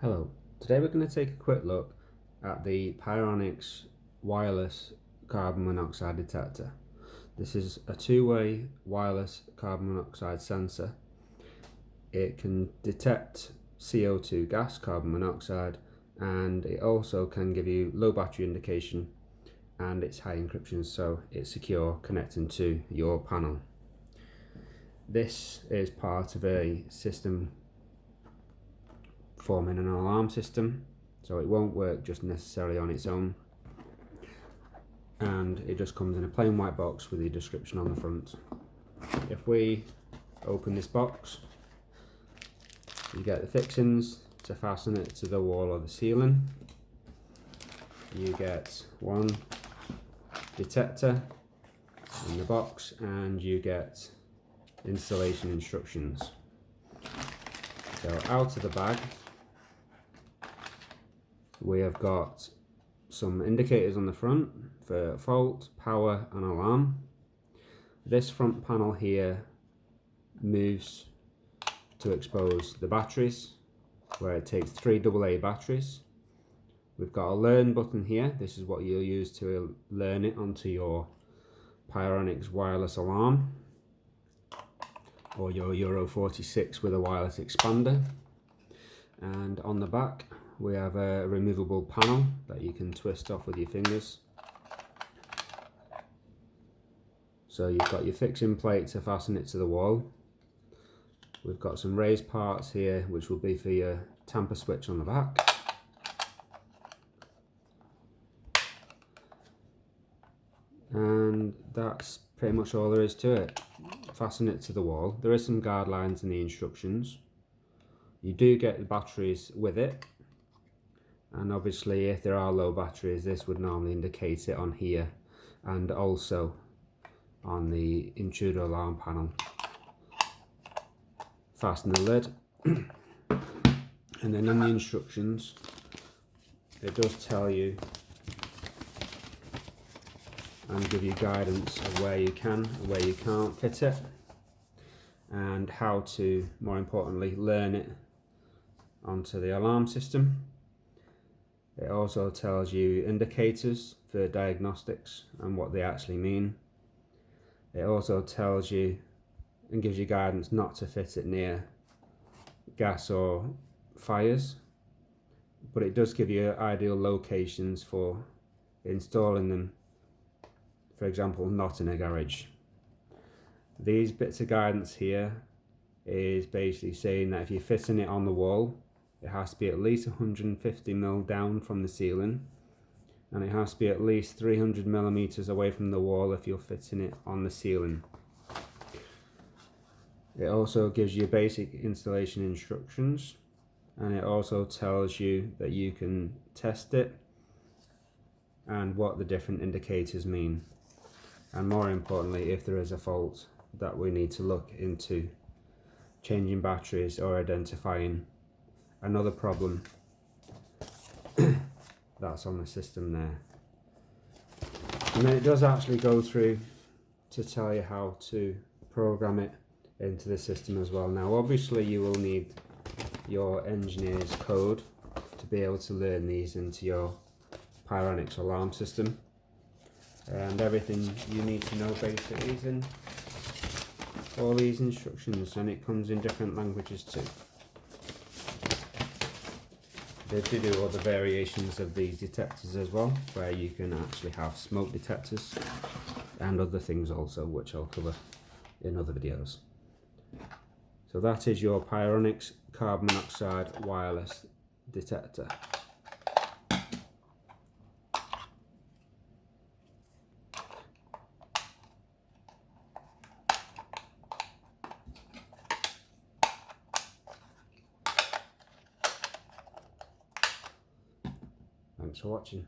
Hello, today we're going to take a quick look at the Pyronix wireless carbon monoxide detector. This is a two-way wireless carbon monoxide sensor. It can detect CO2 gas, carbon monoxide, and it also can give you low battery indication, and it's high encryption, so it's secure connecting to your panel. This is part of a system forming an alarm system, so it won't work just necessarily on its own, and it just comes in a plain white box with the description on the front. If we open this box, you get the fixings to fasten it to the wall or the ceiling. You get one detector in the box, and you get installation instructions. So out of the bag we have got some indicators on the front for fault, power and alarm. This front panel here moves to expose the batteries, where it takes 3 AA batteries. We've got a learn button here. This is what you'll use to learn it onto your Pyronix wireless alarm or your Euro 46 with a wireless expander. And on the back we have a removable panel that you can twist off with your fingers. So you've got your fixing plate to fasten it to the wall. We've got some raised parts here which will be for your tamper switch on the back. And that's pretty much all there is to it. Fasten it to the wall. There is some guidelines in the instructions. You do get the batteries with it, and obviously if there are low batteries, this would normally indicate it on here and also on the intruder alarm panel. Fasten the lid and then in the instructions it does tell you and give you guidance of where you can and where you can't fit it, and how to, more importantly, learn it onto the alarm system. It also tells you indicators for diagnostics and what they actually mean. It also tells you and gives you guidance not to fit it near gas or fires, but it does give you ideal locations for installing them, for example not in a garage. These bits of guidance here is basically saying that if you're fitting it on the wall, it has to be at least 150mm down from the ceiling, and it has to be at least 300mm away from the wall if you're fitting it on the ceiling. It also gives you basic installation instructions, and it also tells you that you can test it and what the different indicators mean, and more importantly, if there is a fault that we need to look into changing batteries or identifying another problem that's on the system there. And then it does actually go through to tell you how to program it into the system as well. Now obviously you will need your engineer's code to be able to learn these into your Pyronix alarm system, and everything you need to know basically is in all these instructions, and it comes in different languages too. They do other variations of these detectors as well, where you can actually have smoke detectors and other things also, which I'll cover in other videos. So that is your Pyronix carbon monoxide wireless detector. Thanks for watching.